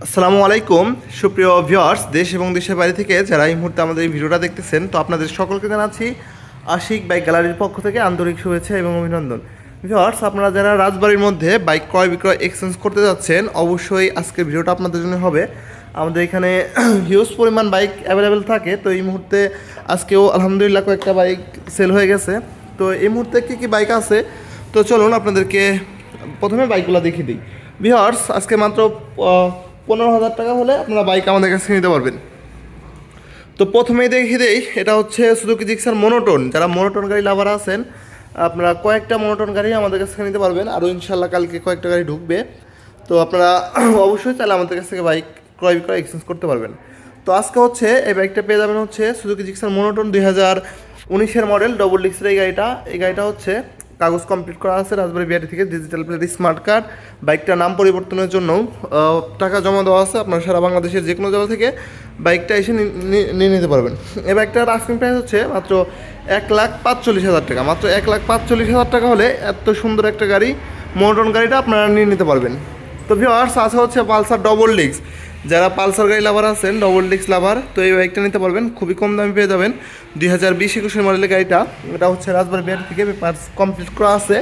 আসসালামু আলাইকুম সুপ্রিয় ভিউয়ার্স, দেশ এবং দেশের বাইরে থেকে যারা এই মুহূর্তে আমাদের এই ভিডিওটা দেখতেছেন, তো আপনাদের সকলকে জানাচ্ছি আশিক বাইক গ্যালারির পক্ষ থেকে আন্তরিক শুভেচ্ছা এবং অভিনন্দন। ভিউয়ার্স, আপনারা যারা রাজবাড়ির মধ্যে বাইক ক্রয় বিক্রয় এক্সচেঞ্জ করতে যাচ্ছেন, অবশ্যই আজকের ভিডিওটা আপনাদের জন্য হবে। আমাদের এখানে হিউজ পরিমাণ বাইক অ্যাভেলেবেল থাকে। তো এই মুহূর্তে আজকেও আলহামদুলিল্লাহ কয়েকটা বাইক সেল হয়ে গেছে। তো এই মুহূর্তে কী কী বাইক আছে, তো চলুন আপনাদেরকে প্রথমে বাইকগুলো দেখিয়ে দিই। ভিউয়ার্স, আজকে মাত্র 15,000 টাকা হলে আপনারা বাইক আমাদের কাছে নিতে পারবেন। তো প্রথমেই দেখিয়ে দেই, এটা হচ্ছে সুজুকি জিক্সার মনোটোন। যারা মনোটোন গাড়ি লাভার আছেন, আপনারা কয়েকটা মনোটোন গাড়ি আমাদের কাছ থেকে নিতে পারবেন। আরও ইনশাল্লাহ কালকে কয়েকটা গাড়ি ঢুকবে। তো আপনারা অবশ্যই চাইলে আমাদের কাছ থেকে বাইক ক্রয় বিক্রয় এক্সচেঞ্জ করতে পারবেন। তো আজকে হচ্ছে এই বাইকটা পেয়ে যাবেন হচ্ছে সুজুকি জিক্সার মনোটোন 2019-এর মডেল ডবল ডিক্সের এই গাড়িটা হচ্ছে কাগজ কমপ্লিট করা আছে রাজবাড়ী বিআরটি থেকে, ডিজিটাল প্লেট স্মার্ট কার্ড। বাইকটার নাম পরিবর্তনের জন্য টাকা জমা দেওয়া আছে। আপনারা সারা বাংলাদেশের যে কোনো জায়গা থেকে বাইকটা এসে নিয়ে নিতে পারবেন। এই বাইকটার আস্কিং প্রাইস হচ্ছে মাত্র 1,45,000 টাকা। মাত্র 1,45,000 টাকা হলে এত সুন্দর একটা গাড়ি, মনোটোন গাড়িটা আপনারা নিয়ে নিতে পারবেন। তো ভিউয়ার্স, আছে হচ্ছে পালসার ডবল ডিক্স। যারা পালসার গাড়ি লাভার আছেন, ডবল ডিক্স লাভার, তো এই বাইকটা নিতে পারবেন। খুবই কম দামে পেয়ে যাবেন। 2020-21 মডেলের গাড়িটা, এটা হচ্ছে রাজবাড়ী বিআরটি থেকে পেপার কমপ্লিট করা আছে।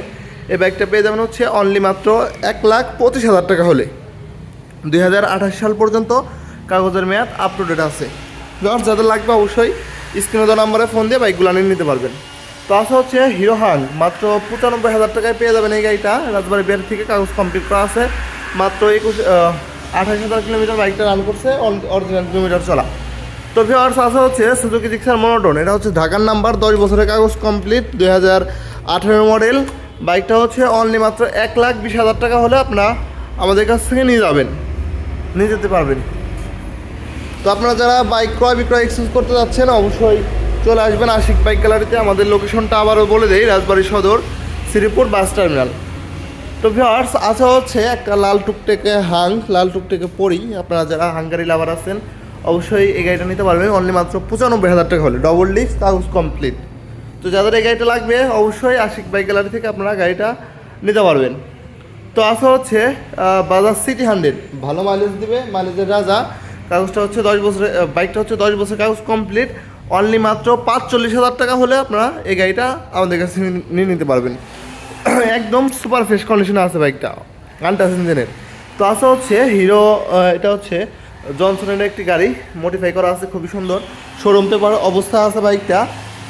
এই বাইকটা পেয়ে যাবেন হচ্ছে অনলি মাত্র 1,25,000 টাকা হলে। 2028 সাল পর্যন্ত কাগজের মেয়াদ আপ টু ডেট আছে। যাদের লাগবে অবশ্যই স্ক্রিনে দেওয়া নাম্বারে ফোন দিয়ে বাইকগুলো নিয়ে নিতে পারবেন। তো আসা হচ্ছে হিরো হাং, মাত্র 95,000 টাকায় পেয়ে যাবেন এই গাড়িটা। রাজবাড়ী বিআরটি থেকে কাগজ কমপ্লিট করা আছে। মাত্র 28,000 কিলোমিটার বাইকটা রান করছে, অরিজিনাল কিলোমিটার চলা। তো ভিউয়ার্স, আসা হচ্ছে সুজুকি জিক্সার মনোটোন। এটা হচ্ছে ঢাকার নাম্বার, 10 বছরের কাগজ কমপ্লিট, 2018 মডেল। বাইকটা হচ্ছে অনলি মাত্র 1,20,000 টাকা হলে আপনারা আমাদের কাছ থেকে নিয়ে যেতে পারবেন। তো আপনারা যারা বাইক ক্রয় বিক্রয় এক্সচেঞ্জ করতে যাচ্ছেন, অবশ্যই চলে আসবেন আশিক বাইক গ্যালারিতে। আমাদের লোকেশনটা আবারও বলে দেই, রাজবাড়ী সদর, শ্রীপুর বাস টার্মিনাল। তো ভিউয়ার্স, আছে হচ্ছে একটা লাল টুকটেকে লাল টুকটেকে পরি। আপনারা যারা হাঙ্গারি লাভার আছেন, অবশ্যই এই গাড়িটা নিতে পারবেন অনলি মাত্র 95,000 টাকা হলে, ডবল ডিস্ক কাগজ কমপ্লিট। তো যাদের এই গাড়িটা লাগবে, অবশ্যই আশিক বাইক গ্যালারি থেকে আপনারা গাড়িটা নিতে পারবেন। তো আসা হচ্ছে বাজাজ সিটি 100, ভালো মাইলেজ দিবে, মাইলেজের রাজা। কাগজটা হচ্ছে 10 বছরের, বাইকটা হচ্ছে 10 বছর কাগজ কমপ্লিট, অনলি মাত্র 45,000 টাকা হলে আপনারা এই গাড়িটা আমাদের কাছে নিয়ে নিতে পারবেন। একদম সুপার ফ্রেশ কন্ডিশনে আছে বাইকটা, আনটাচ ইঞ্জিনের। তো আসা হচ্ছে হিরো, এটা হচ্ছে জনসনের একটি গাড়ি, মডিফাই করা আছে, খুবই সুন্দর। শোরুম পেপার অবস্থা আছে বাইকটা।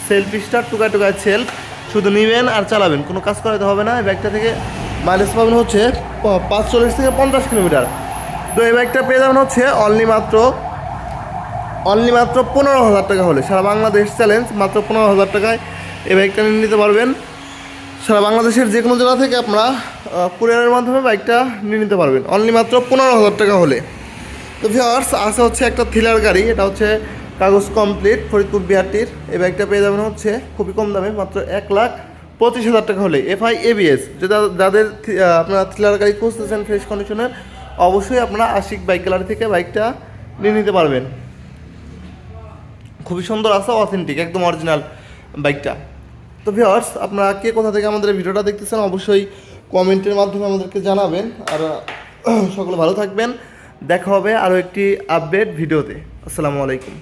সেলফ স্টার্ট, টুকায় সেলফ, শুধু নেবেন আর চালাবেন, কোনো কাজ করাতে হবে না। এই বাইকটা থেকে মাইলেজ পাবেন হচ্ছে 45 থেকে 50 কিলোমিটার। তো এই বাইকটা পেয়ে যাবেন হচ্ছে অনলি মাত্র 15,000 টাকা হলে। সারা বাংলাদেশ চ্যালেঞ্জ, মাত্র 15,000 টাকায় এই বাইকটা নিয়ে নিতে পারবেন। সারা বাংলাদেশের যে কোনো জেলা থেকে আপনারা কুরিয়ারের মাধ্যমে বাইকটা নিয়ে নিতে পারবেন অনলি মাত্র 15,000 টাকা হলে। তো ভিউয়ার্স, আছে হচ্ছে একটা থ্রিলার গাড়ি। এটা হচ্ছে কাগজ কমপ্লিট, ফরিদপুর বিআরটির। এই বাইকটা পেয়ে যাবেন হচ্ছে খুবই কম দামে, মাত্র 1,25,000 টাকা হলে। FI ABS, যাদের আপনারা থ্রিলার গাড়ি খুঁজতেছেন ফ্রেশ কন্ডিশনের, অবশ্যই আপনারা আশিক বাইক গ্যালারি থেকে বাইকটা নিয়ে নিতে পারবেন। খুবই সুন্দর আছে, অথেন্টিক, একদম অরিজিনাল বাইকটা। তো ভিউয়ার্স, আপনারা কে কোথা থেকে আমাদের ভিডিওটা দেখতেছেন, অবশ্যই কমেন্টের মাধ্যমে আমাদেরকে জানাবেন। আর সকলে ভালো থাকবেন। দেখা হবে আরও একটি আপডেট ভিডিওতে। আসসালামু আলাইকুম।